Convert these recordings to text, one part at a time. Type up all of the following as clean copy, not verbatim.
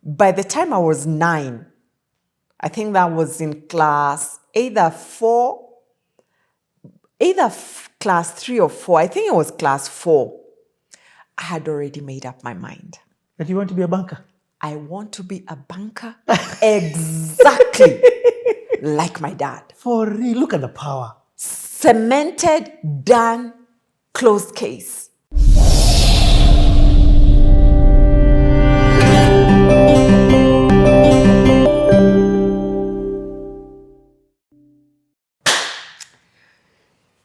by the time I was 9, I think that was in class class 3 or 4. I think it was class 4. I had already made up my mind. That you want to be a banker? I want to be a banker exactly like my dad. For real, look at the power. Cemented, done, closed case.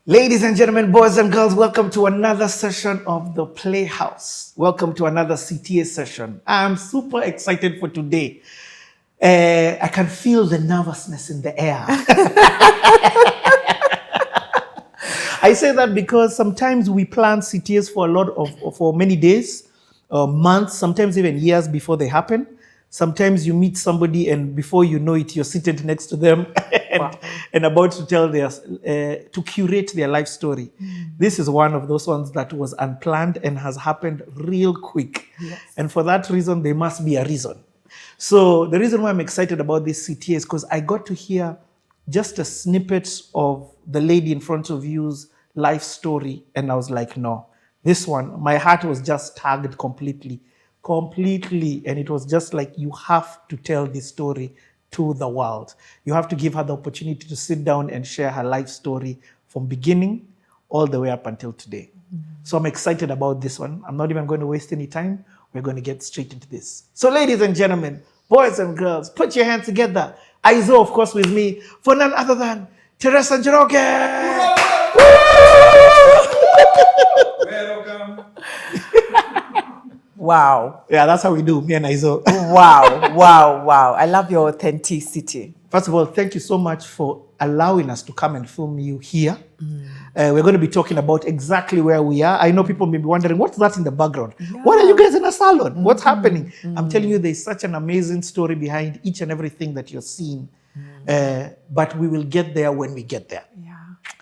Ladies and gentlemen, boys and girls, welcome to another session of the Playhouse. Welcome to another CTA session. I'm super excited for today. I can feel the nervousness in the air. I say that because sometimes we plan CTAs for many days, months, sometimes even years before they happen. Sometimes you meet somebody and before you know it, you're seated next to them and about to tell to curate their life story. This is one of those ones that was unplanned and has happened real quick. Yes. And for that reason, there must be a reason. So the reason why I'm excited about this CTA is because I got to hear just a snippet of the lady in front of you's life story. And I was like, no, this one, my heart was just tagged completely. And it was just like, you have to tell this story to the world. You have to give her the opportunity to sit down and share her life story from beginning all the way up until today. So I'm excited about this one. I'm not even going to waste any time. We're going to get straight into this. So ladies and gentlemen, boys and girls, put your hands together. Aizo, of course, with me, for none other than Teresa Njoroge. Welcome. Wow. Yeah, that's how we do, me and Aizo. Wow. I love your authenticity. First of all, thank you so much for allowing us to come and film you here. We're going to be talking about exactly where we are. I know people may be wondering, what's that in the background? Yeah. What are you guys in a salon? What's happening? I'm telling you, there's such an amazing story behind each and everything that you're seeing. But we will get there when we get there. Yeah.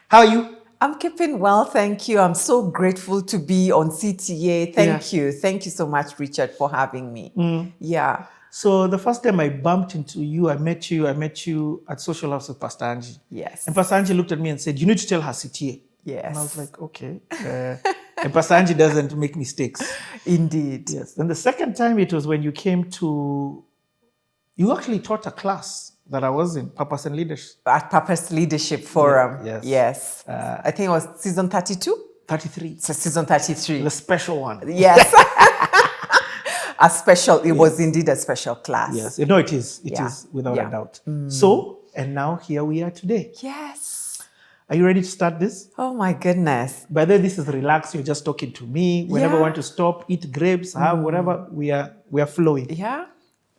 How are you? I'm keeping well, thank you. I'm so grateful to be on CTA. Thank you. Thank you so much, Richard, for having me. Yeah. So the first time I bumped into you, I met you at Social House with Pastor Angie. Yes. And Pastor Angie looked at me and said, you need to tell her CTA. Yes. And I was like, okay. And Pastor Angie doesn't make mistakes. Indeed. Yes. Then the second time it was when you came to, you actually taught a class that I was in, Purpose and Leadership. At Purpose Leadership Forum. Yes. I think it was season 32? 33. So season 33. The special one. Yes. It was indeed a special class. Yes, no, it is. It is without a doubt. So, and now here we are today. Yes. Are you ready to start this? Oh my goodness. By the way, this is relaxed. You're just talking to me. Whenever I want to stop, eat grapes, have whatever, we are flowing. Yeah.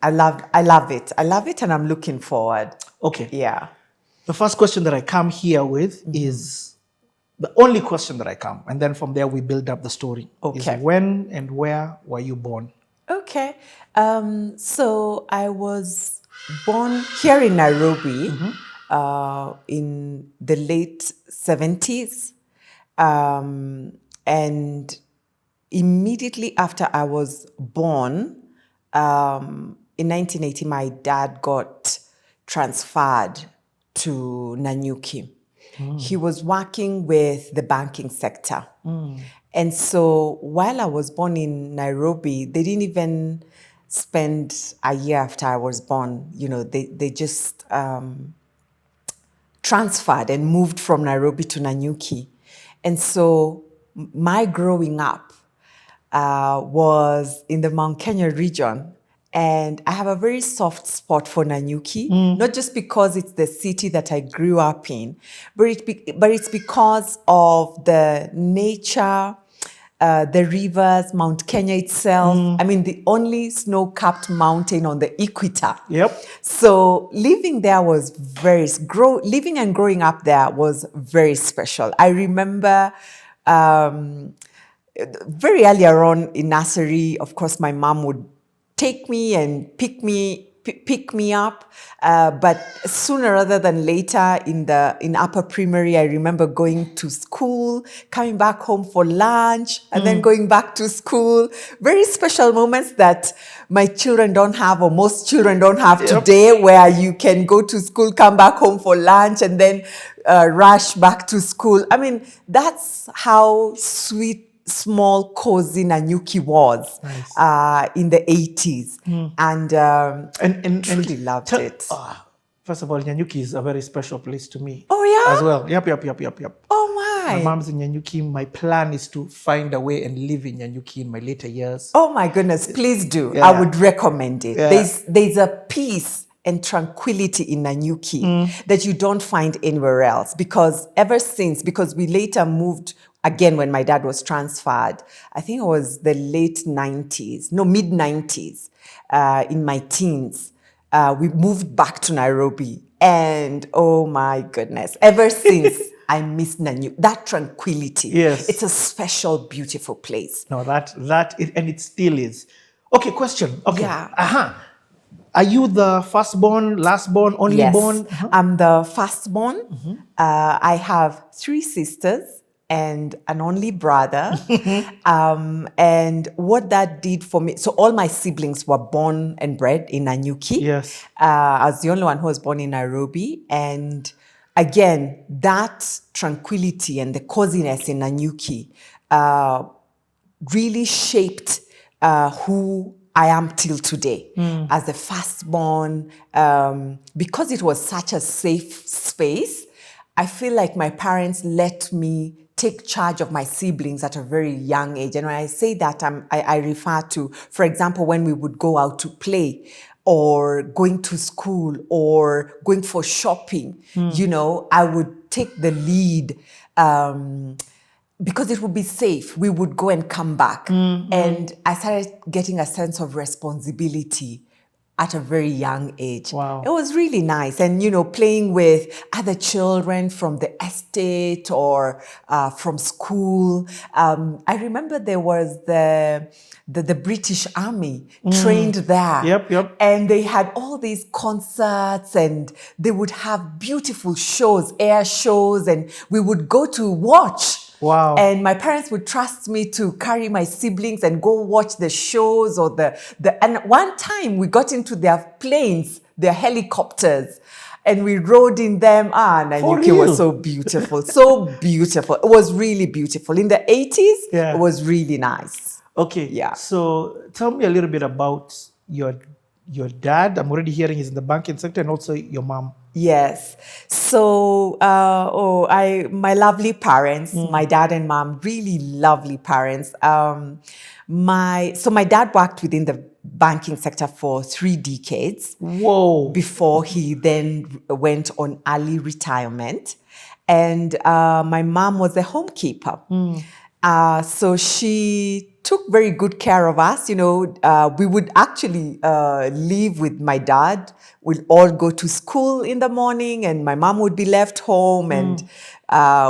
I love it. I love it and I'm looking forward. Okay. Yeah. The first question that I come here with is the only question that I come. And then from there, we build up the story. Okay. Is when and where were you born? Okay. So I was born here in Nairobi in the late 70s. And immediately after I was born, in 1980, my dad got transferred to Nanyuki. He was working with the banking sector. And so while I was born in Nairobi, they didn't even spend a year after I was born. You know, they just transferred and moved from Nairobi to Nanyuki. And so my growing up was in the Mount Kenya region. And I have a very soft spot for Nanyuki, not just because it's the city that I grew up in, but it's because of the nature, the rivers, Mount Kenya itself. I mean, the only snow-capped mountain on the equator. Yep. So living there was living and growing up there was very special. I remember very earlier on in nursery, of course, my mom would take me and pick me pick me up. But sooner rather than later in upper primary, I remember going to school, coming back home for lunch, and then going back to school. Very special moments that my children don't have, or most children don't have today, where you can go to school, come back home for lunch, and then rush back to school. I mean, that's how sweet, small, cozy Nanyuki was in the 80s. And truly loved it. First of all, Nyanyuki is a very special place to me. Oh, yeah? As well. Yep. Oh, my. My mom's in Nyanyuki. My plan is to find a way and live in Nyanyuki in my later years. Oh, my goodness. Please do. Yeah. I would recommend it. Yeah. There's a peace and tranquility in Nanyuki that you don't find anywhere else. Because we later moved again when my dad was transferred. I think it was the mid 90s, in my teens. We moved back to Nairobi, and oh my goodness, ever since I miss Nanyuki, that tranquility. Yes. It's a special, beautiful place. No, and it still is. Okay, question. Okay. Yeah. Are you the firstborn, lastborn, only Yes, born? I'm the firstborn. I have 3 sisters and an only brother. And what that did for me, so all my siblings were born and bred in Nanyuki. Yes. I was the only one who was born in Nairobi. And again, that tranquility and the coziness in Nanyuki really shaped who I am till today as the firstborn. Because it was such a safe space, I feel like my parents let me take charge of my siblings at a very young age. And when I say that, I refer to, for example, when we would go out to play, or going to school, or going for shopping, I would take the lead. Because it would be safe, we would go and come back. And I started getting a sense of responsibility at a very young age. Wow. It was really nice. And, playing with other children from the estate or from school. I remember there was the British Army trained there. Yep. And they had all these concerts, and they would have beautiful shows, air shows, and we would go to watch. Wow. And my parents would trust me to carry my siblings and go watch the shows and one time we got into their planes, their helicopters, and we rode in them. Nanyuki was so beautiful. So beautiful. It was really beautiful. In the 80s, It was really nice. Okay. Yeah. So tell me a little bit about your dad. I'm already hearing he's in the banking sector, and also your mom. Yes. So, my lovely parents, my dad and mom, really lovely parents. My dad worked within the banking sector for 3 decades. Whoa. Before he then went on early retirement. And my mom was a homekeeper. So she took very good care of us. We would actually live with my dad. We'd all go to school in the morning, and my mom would be left home and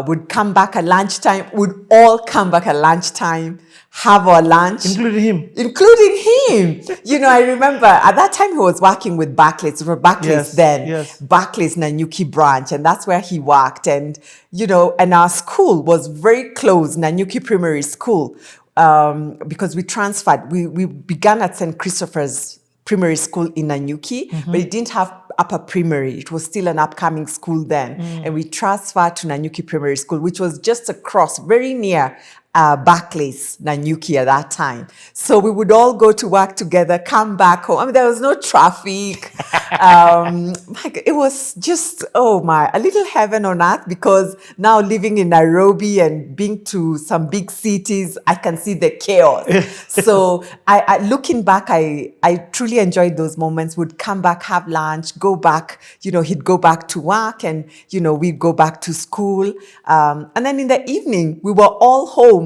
would come back at lunchtime. We'd all come back at lunchtime, have our lunch. Including him. I remember at that time he was working with Barclays. It was Barclays then. Yes. Barclays Nanyuki branch, and that's where he worked. And, and our school was very close, Nanyuki Primary School, because we transferred. We began at St. Christopher's Primary School in Nanyuki, but it didn't have upper primary. It was still an upcoming school then. And we transferred to Nanyuki Primary School, which was just across, very near Barclays, Nanyuki at that time. So we would all go to work together, come back home. I mean, there was no traffic. It was just, a little heaven on earth, because now living in Nairobi and being to some big cities, I can see the chaos. So I looking back, I truly enjoyed those moments. Would come back, have lunch, go back, he'd go back to work, and, we'd go back to school. And then in the evening, we were all home.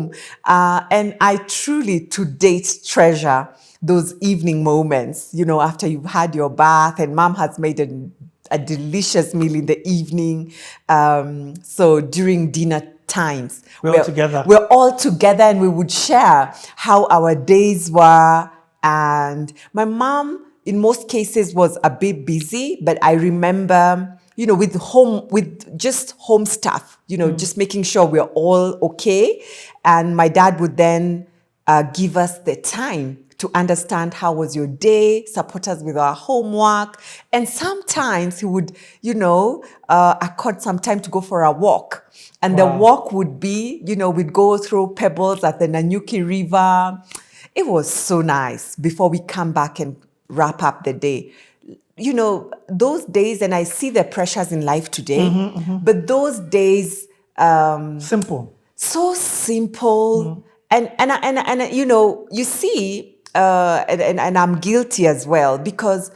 And I truly, to date, treasure those evening moments, after you've had your bath and mom has made a delicious meal in the evening. So during dinner times, we're all together, and we would share how our days were. And my mom in most cases was a bit busy, but I remember, with just home stuff, just making sure we're all okay. And my dad would then give us the time to understand how was your day, support us with our homework. And sometimes he would, accord some time to go for a walk. And the walk would be, we'd go through pebbles at the Nanyuki River. It was so nice before we come back and wrap up the day. Those days, and I see the pressures in life today, but those days, simple. so simple. And you see, and I'm guilty as well, because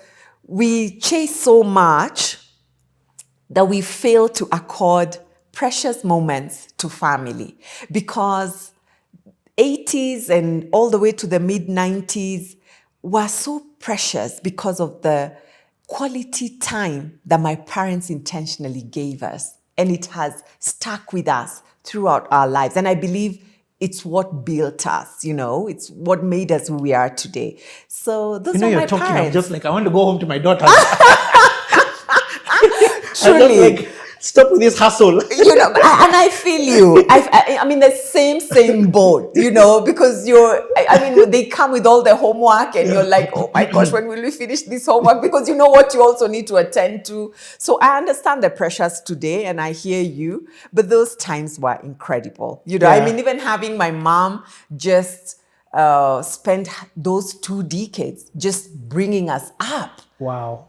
we chase so much that we fail to accord precious moments to family, because 80s and all the way to the mid 90s were so precious because of the quality time that my parents intentionally gave us. And it has stuck with us throughout our lives. And I believe it's what built us, it's what made us who we are today. So those are you're my talking, parents. I'm just like, I want to go home to my daughter. Truly. Stop with this hustle. And I feel you. I'm in the same boat, because they come with all the homework and you're like, oh my gosh, when will we finish this homework? Because you know what you also need to attend to. So I understand the pressures today and I hear you, but those times were incredible. Even having my mom just spend those 2 decades just bringing us up. Wow.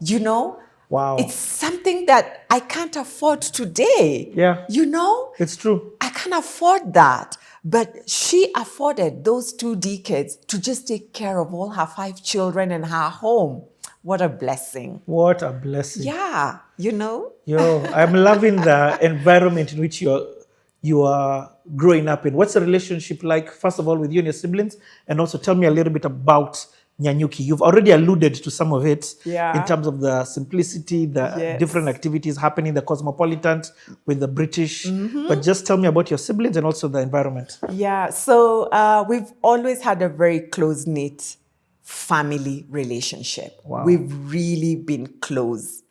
Wow. It's something that I can't afford today. Yeah. It's true. I can't afford that. But she afforded those 2 decades to just take care of all her 5 children and her home. What a blessing. What a blessing. Yeah, I'm loving the environment in which you are growing up in. What's the relationship like, first of all, with you and your siblings? And also tell me a little bit about Nyanyuki. You've already alluded to some of it in terms of the simplicity, the different activities happening, the cosmopolitan with the British. But just tell me about your siblings and also the environment. Yeah, so we've always had a very close-knit family relationship. Wow. We've really been close.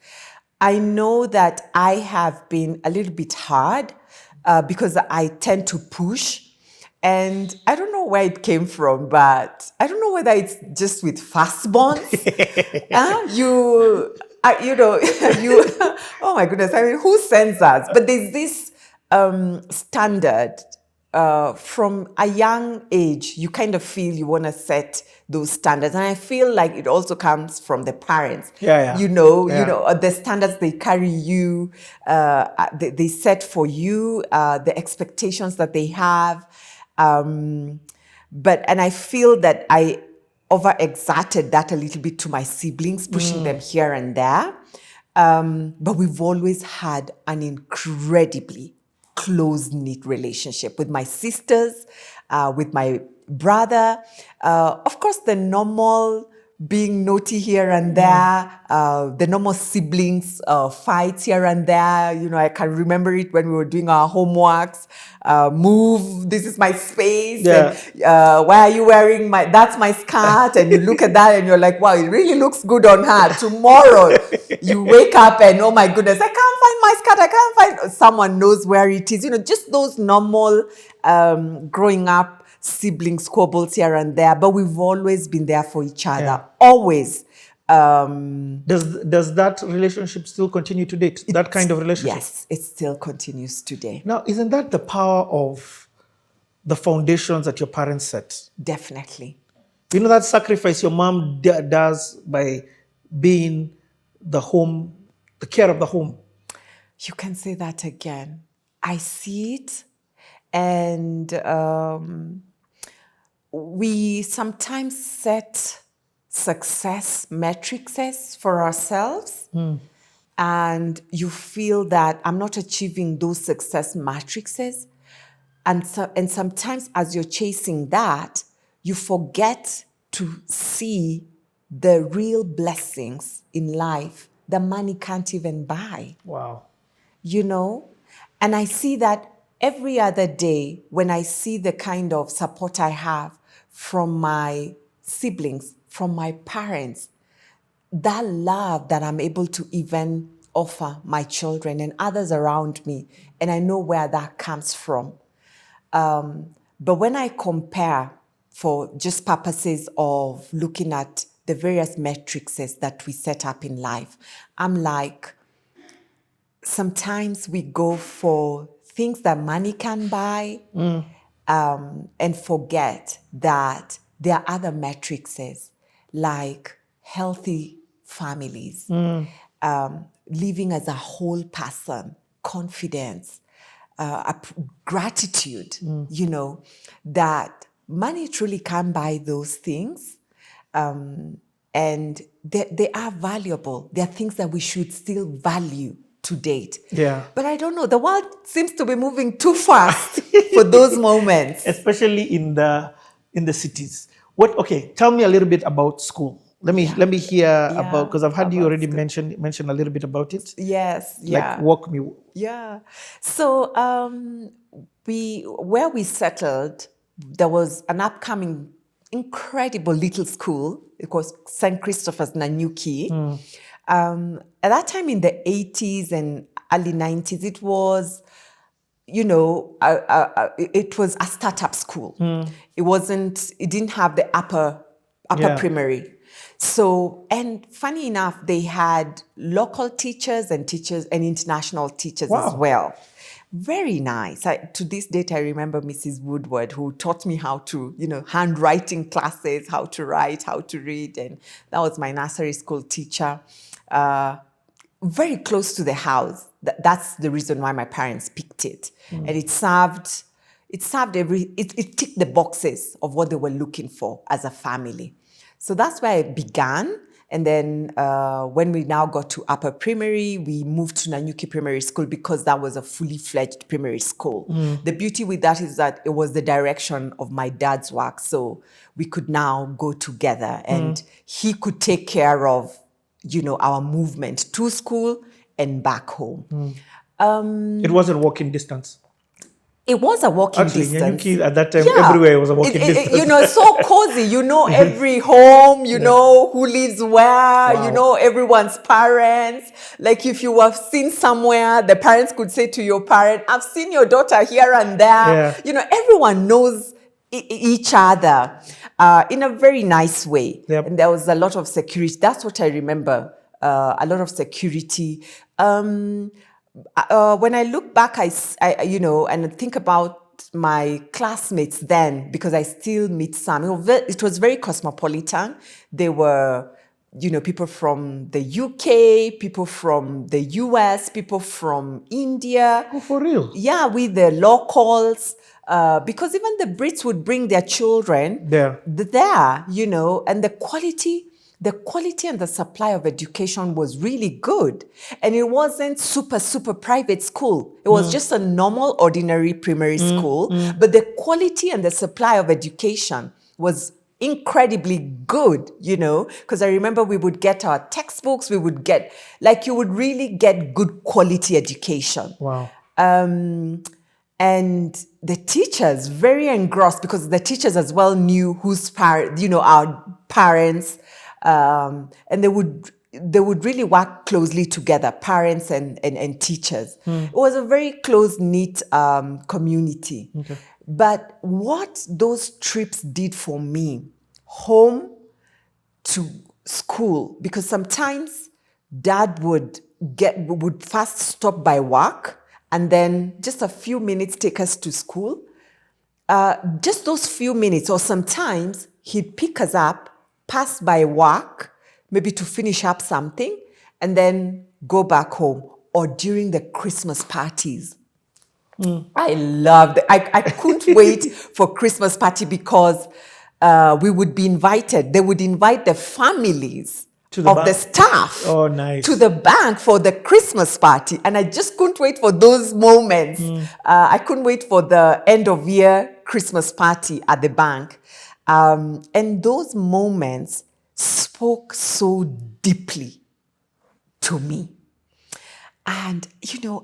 I know that I have been a little bit hard because I tend to push. And I don't know where it came from, but I don't know whether it's just with firstborns. Oh my goodness, who sends us? But there's this standard from a young age, you kind of feel you want to set those standards. And I feel like it also comes from the parents. The standards they carry you, they set for you, the expectations that they have. And I feel that I overexerted that a little bit to my siblings, pushing them here and there. But we've always had an incredibly close-knit relationship with my sisters, with my brother. Of course, the normal being naughty here and there, the normal siblings fights here and there. I can remember it when we were doing our homeworks. Move, this is my space. Yeah. And, why are you wearing that's my skirt? And you look at that and you're like, wow, it really looks good on her. Tomorrow, you wake up and, oh my goodness, I can't find my skirt. I can't find, someone knows where it is. Just those normal growing up sibling squabbles here and there, but we've always been there for each other. Yeah. Always. Does that relationship still continue to date? That kind of relationship? Yes, it still continues today. Now, isn't that the power of the foundations that your parents set? Definitely. That sacrifice your mom does by being the care of the home. You can say that again. I see it, and we sometimes set success matrices for ourselves. And you feel that I'm not achieving those success matrices. And sometimes as you're chasing that, you forget to see the real blessings in life that money can't even buy. Wow. And I see that every other day when I see the kind of support I have from my siblings, from my parents, that love that I'm able to even offer my children and others around me, and I know where that comes from. But when I compare, for just purposes of looking at the various matrices that we set up in life, I'm like, sometimes we go for things that money can buy, and forget that there are other matrices like healthy families, living as a whole person, confidence, gratitude, that money truly can buy those things. And they are valuable. They are things that we should still value to date. Yeah. But I don't know. The world seems to be moving too fast for those moments. Especially in the cities. Okay, tell me a little bit about school. Let me hear about, because I've heard you already mention a little bit about it. Yes, Like, walk me. Yeah. So where we settled, there was an upcoming incredible little school. It was St. Christopher's Nanyuki. At that time in the 80s and early 90s, it was, it was a startup school. It didn't have the upper primary. So, and funny enough, they had local teachers and international teachers as well. Very nice. To this date, I remember Mrs. Woodward, who taught me how to, handwriting classes, how to write, how to read. And that was my nursery school teacher. Very close to the house. That's the reason why my parents picked it. And it ticked the boxes of what they were looking for as a family. So that's where I began. And then when we now got to upper primary, we moved to Nanyuki Primary School because that was a fully fledged primary school. The beauty with that is that it was the direction of my dad's work. So we could now go together and he could take care of, our movement to school and back home. It wasn't walking distance. It was a walking distance. Nyanyuki at that time, everywhere was a walking distance. So cozy. Every home, who lives where, everyone's parents. Like if you have seen somewhere, the parents could say to your parent, I've seen your daughter here and there. Everyone knows each other in a very nice way. And there was a lot of security. That's what I remember, a lot of security. When I look back, I and think about my classmates then, because I still meet some. It was very cosmopolitan. They were, people from the UK, people from the US, people from India. Oh, for real? Yeah, with the locals. Because even the Brits would bring their children there, and the quality and the supply of education was really good. And it wasn't super private school. It was just a normal, ordinary primary school. But the quality and the supply of education was incredibly good, because I remember we would get our textbooks, you would really get good quality education. Wow. And the teachers, very engrossed, because the teachers as well knew our parents, and they would really work closely together, parents and teachers. It was a very close-knit community. Okay. But what those trips did for me, home to school, because sometimes Dad would first stop by work, and then just a few minutes take us to school. Just those few minutes, or sometimes he'd pick us up, pass by work, maybe to finish up something, and then go back home. Or during the Christmas parties. I loved it. I couldn't wait for Christmas party because we would be invited. They would invite the families of the staff to the bank for the Christmas party. And I just couldn't wait for those moments. I couldn't wait for the end of year Christmas party at the bank. And those moments spoke so deeply to me. And,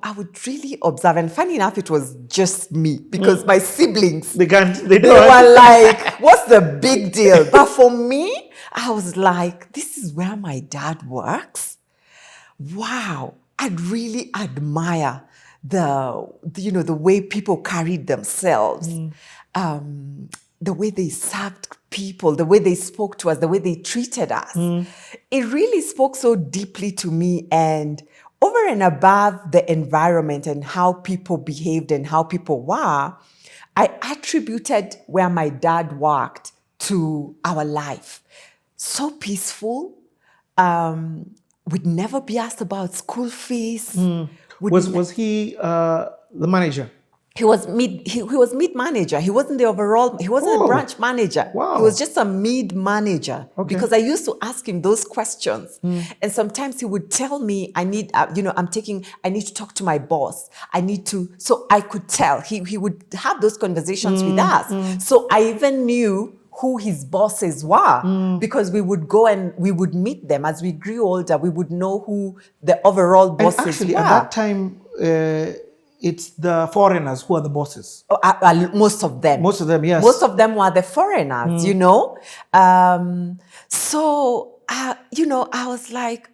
I would really observe. And funny enough, it was just me because my siblings, They can't. they were like, what's the big deal? But for me, I was like, this is where my dad works. Wow. I'd really admire the way people carried themselves, the way they served people, the way they spoke to us, the way they treated us. It really spoke so deeply to me. And over and above the environment and how people behaved and how people were, I attributed where my dad worked to our life. So peaceful. Would never be asked about school fees. Was he the manager? He was mid manager. He wasn't the overall. He wasn't a branch manager. Wow. He was just a mid manager. Okay. Because I used to ask him those questions, and sometimes he would tell me, "I need, I need to talk to my boss. So I could tell he would have those conversations with us. So I even knew who his bosses were because we would go and we would meet them. As we grew older, we would know who the overall bosses And actually, were. at that time, it's the foreigners who are the bosses. Most of them. Most of them, yes. Most of them were the foreigners, I was like,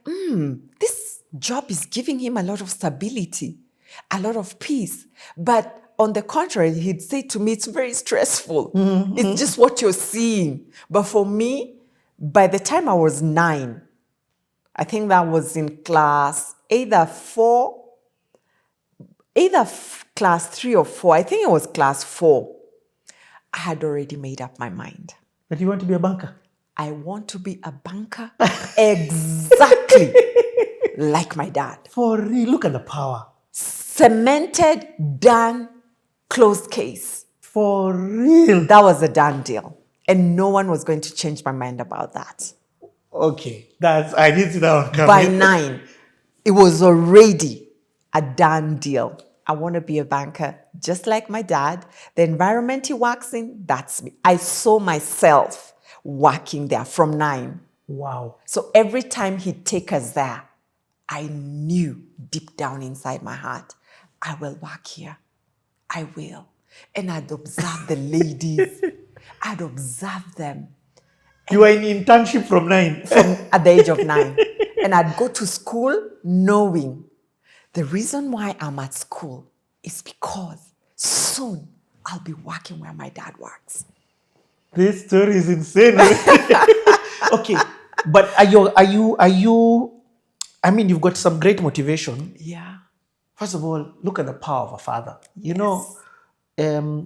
this job is giving him a lot of stability, a lot of peace. But on the contrary, he'd say to me, it's very stressful. It's just what you're seeing. But for me, by the time I was 9, I think that was in class class 3 or 4. I think it was class 4. I had already made up my mind. That you want to be a banker? I want to be a banker exactly like my dad. For real, look at the power. Cemented, done, closed case. For real. That was a done deal. And no one was going to change my mind about that. Okay, I did see that one coming. By 9, it was already a done deal. I want to be a banker just like my dad. The environment he works in, that's me. I saw myself working there from 9. Wow. So every time he'd take us there, I knew deep down inside my heart, I will work here. I will. And I'd observe the ladies. I'd observe them. You were in internship from 9. At the age of 9. And I'd go to school knowing the reason why I'm at school is because soon I'll be working where my dad works. This story is insane. Okay, but are you? I mean, you've got some great motivation. Yeah. First of all, look at the power of a father. You know,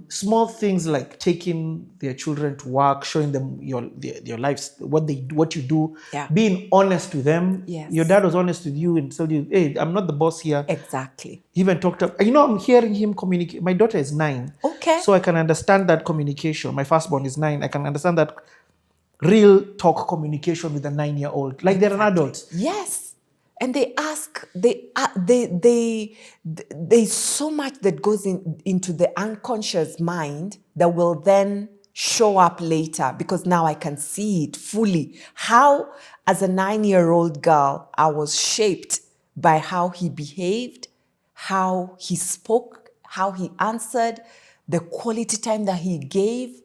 small things like taking their children to work, showing them your lives, what you do, being honest to them. Yes. Your dad was honest with you and told you, hey, I'm not the boss here. Exactly. He even talked up. I'm hearing him communicate. My daughter is 9. Okay. So I can understand that communication. My firstborn is 9. I can understand that real talk communication with a 9-year-old. Like they're an adult. Yes. And they ask, there's so much that goes into the unconscious mind that will then show up later because now I can see it fully. How, as a 9-year-old girl, I was shaped by how he behaved, how he spoke, how he answered, the quality time that he gave.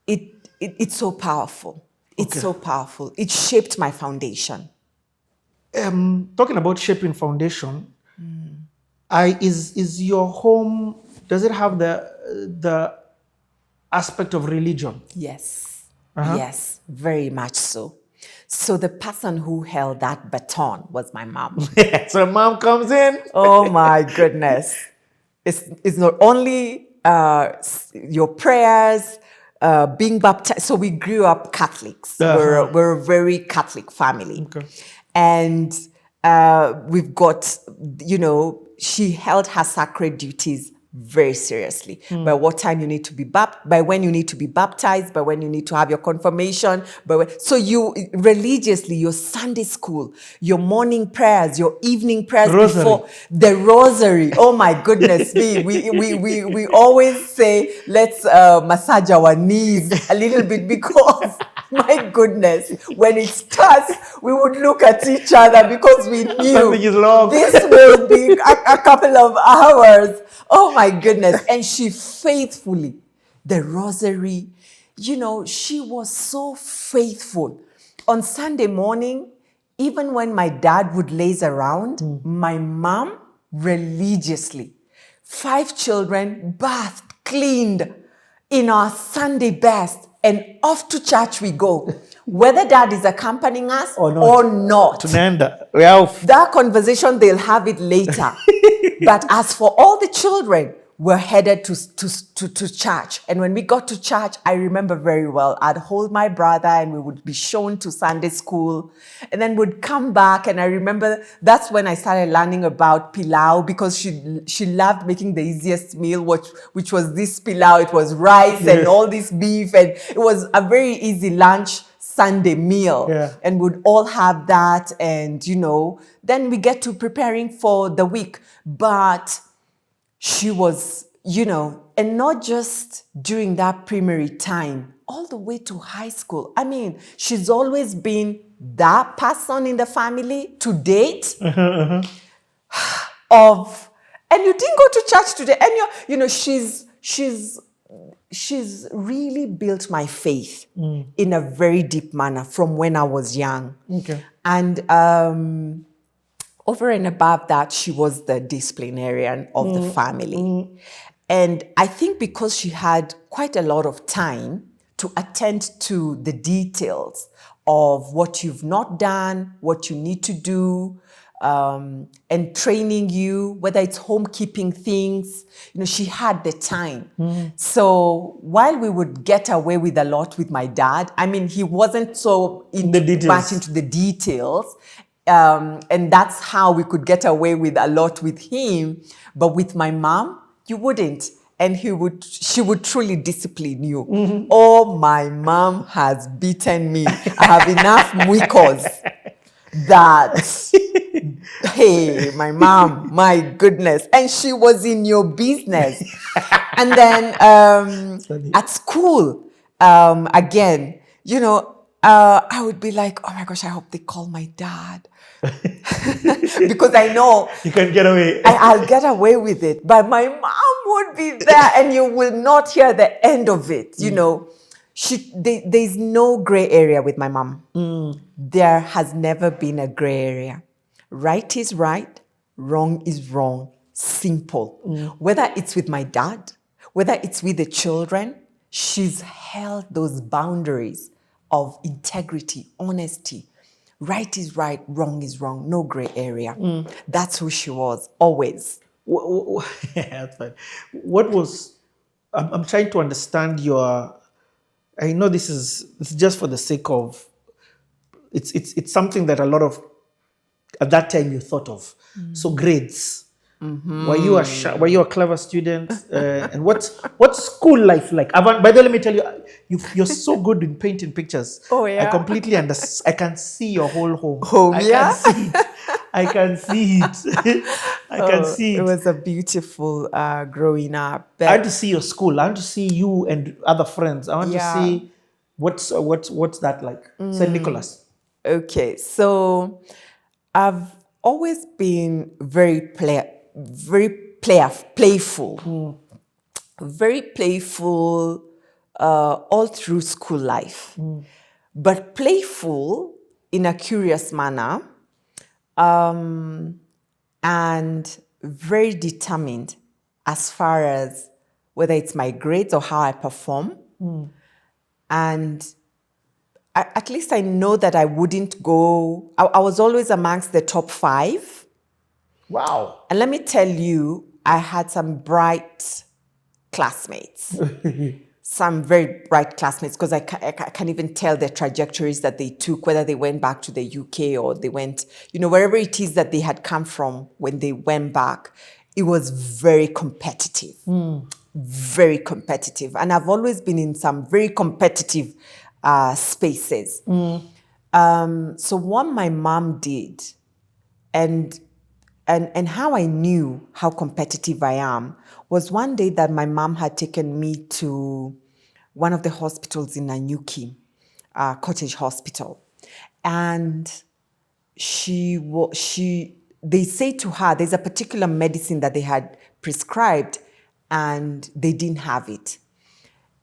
It's so powerful. It's so powerful. It shaped my foundation. Talking about shaping foundation, is your home, does it have the aspect of religion? Yes. Yes, very much so. So the person who held that baton was my mom. So mom comes in. Oh my goodness. It's not only your prayers, being baptized. So we grew up Catholics. We're a very Catholic family. Okay. And we've got, she held her sacred duties very seriously. By what time you need to be by when you need to be baptized, by when you need to have your confirmation, so you religiously, your Sunday school, your morning prayers, your evening prayers, Rosary. before the rosary. Oh my goodness me. We always say, let's massage our knees a little bit because My goodness, when it starts, we would look at each other because we knew Something is wrong. this will be a couple of hours. Oh my goodness. And she faithfully, the rosary, she was so faithful. On Sunday morning, even when my dad would laze around, my mom religiously, 5 children, bathed, cleaned in our Sunday best, and off to church we go. Whether dad is accompanying us or not. Tunaenda. We are off. That conversation, they'll have it later. But as for all the children, we're headed to church. And when we got to church, I remember very well, I'd hold my brother and we would be shown to Sunday school and then would come back. And I remember that's when I started learning about pilau, because she loved making the easiest meal, which was this pilau. It was rice and all this beef. And it was a very easy lunch Sunday meal. Yeah. And we'd all have that. And, then we get to preparing for the week. But she was, and not just during that primary time, all the way to high school. I mean, she's always been that person in the family to date and you didn't go to church today. And she's really built my faith in a very deep manner from when I was young. Okay. And over and above that, she was the disciplinarian of the family. And I think because she had quite a lot of time to attend to the details of what you've not done, what you need to do, and training you, whether it's homekeeping things, she had the time. So while we would get away with a lot with my dad, I mean, he wasn't so much into the details. And that's how we could get away with a lot with him. But with my mom, you wouldn't. And she would truly discipline you. Oh, my mom has beaten me. I have enough muikos that, hey, my mom, my goodness. And she was in your business. And then at school, again, I would be like, oh my gosh, I hope they call my dad. Because I know you can get away. I'll get away with it. But my mom would be there and you will not hear the end of it. There's no gray area with my mom. There has never been a gray area. Right is right, wrong is wrong. Simple. Whether it's with my dad, whether it's with the children, she's held those boundaries of integrity, honesty. Right is right, wrong is wrong, no gray area. That's who she was, always. That's fine. I'm trying to understand I know this is just for the sake of, it's something that a lot of, at that time you thought of. So grades. Were you a clever student? And what's school life like? By the way, let me tell you, you're so good in painting pictures. Oh yeah. I completely understand. I can see your whole home. I can see it. I can see it. It was a beautiful growing up. I want to see your school. I want to see you and other friends. I want to see what's that like. St. Nicholas. Okay, so I've always been very playful, very playful all through school life, but playful in a curious manner, and very determined as far as whether it's my grades or how I perform. And at least I know that I wouldn't go, I was always amongst the top 5. Wow. And let me tell you, I had some bright classmates, some very bright classmates, because I can't even tell the trajectories that they took, whether they went back to the UK or they went, wherever it is that they had come from when they went back. It was very competitive, very competitive. And I've always been in some very competitive spaces. So what my mom did, and how I knew how competitive I am, was one day that my mom had taken me to one of the hospitals in Nanyuki. Cottage Hospital. And they say to her, there's a particular medicine that they had prescribed and they didn't have it.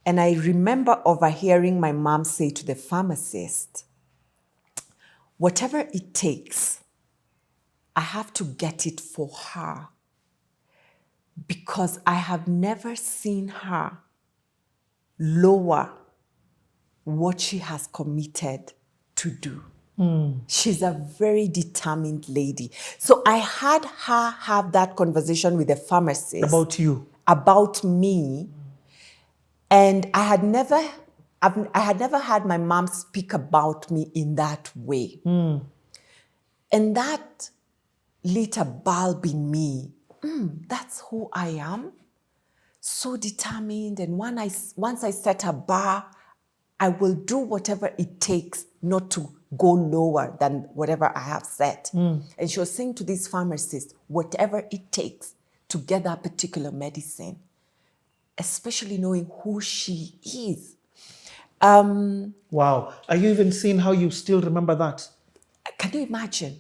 And I remember overhearing my mom say to the pharmacist, whatever it takes, I have to get it for her, because I have never seen her lower what she has committed to do. She's a very determined lady. So I had her have that conversation with the pharmacist. About you? About me. And I had never had my mom speak about me in that way. And that lit a bulb in me. That's who I am. So determined. And once I set a bar, I will do whatever it takes not to go lower than whatever I have set. And she was saying to this pharmacist, whatever it takes to get that particular medicine, especially knowing who she is. Wow. Are you even seeing how you still remember that? Can you imagine?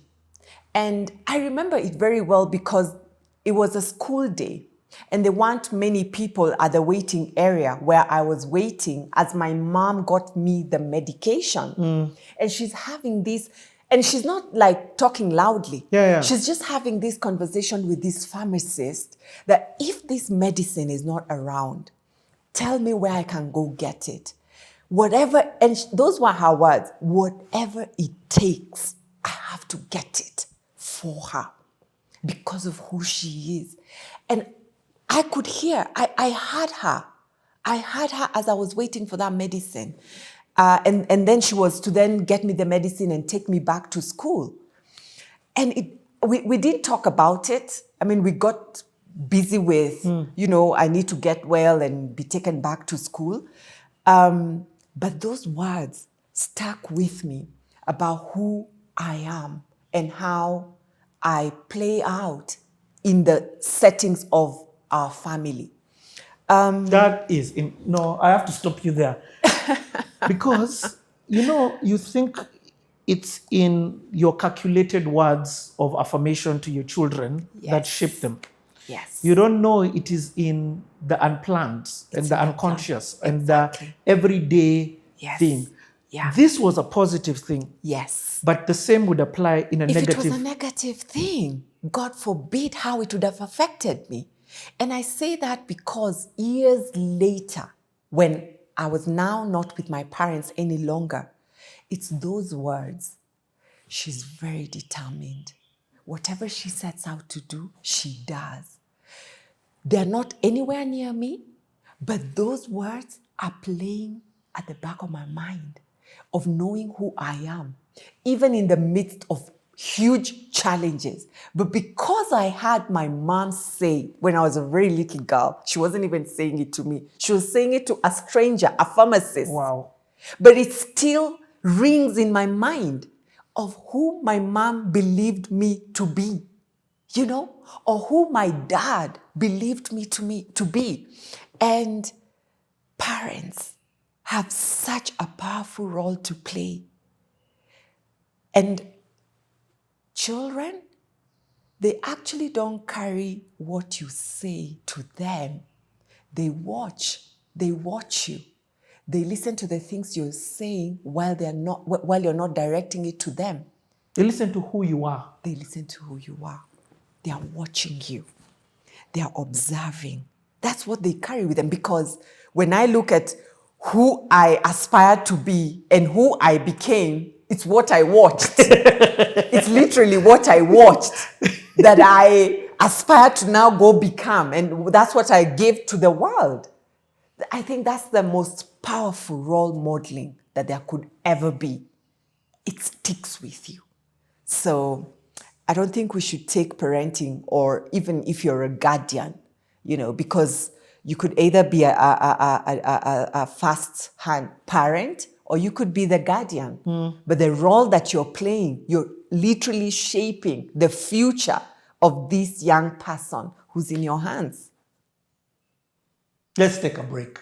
And I remember it very well because it was a school day and there weren't many people at the waiting area where I was waiting as my mom got me the medication. And she's having this, and she's not like talking loudly. Yeah. She's just having this conversation with this pharmacist that if this medicine is not around, tell me where I can go get it. Whatever, and those were her words, whatever it takes, I have to get it for her because of who she is. And I could hear, I heard her. I heard her as I was waiting for that medicine. And then she was to then get me the medicine and take me back to school. And we did talk about it. I mean, we got busy with, I need to get well and be taken back to school. But those words stuck with me about who I am and how I play out in the settings of our family. That is, I have to stop you there. Because, you think it's in your calculated words of affirmation to your children that shape them. Yes. You don't know it is in the unplanned and the unconscious and the everyday thing. Yeah. This was a positive thing. Yes. But the same would apply in a negative. If it was a negative thing, God forbid how it would have affected me. And I say that because years later, when I was now not with my parents any longer, it's those words. She's very determined. Whatever she sets out to do, she does. They're not anywhere near me, but those words are playing at the back of my mind of knowing who I am, even in the midst of huge challenges. But because I had my mom say when I was a very little girl, she wasn't even saying it to me. She was saying it to a stranger, a pharmacist. Wow. But it still rings in my mind of who my mom believed me to be, or who my dad believed me to be. And parents have such a powerful role to play. And children, they actually don't carry what you say to them. They watch you. They listen to the things you're saying while you're not directing it to them. They listen to who you are. They listen to who you are. They are watching you. They are observing. That's what they carry with them. Because when I look at who I aspired to be and who I became, it's what I watched. It's literally what I watched that I aspire to now go become. And that's what I gave to the world. I think that's the most powerful role modeling that there could ever be. It sticks with you. So I don't think we should take parenting, or even if you're a guardian, because you could either be a first-hand parent or you could be the guardian. But the role that you're playing, you're literally shaping the future of this young person who's in your hands. Let's take a break.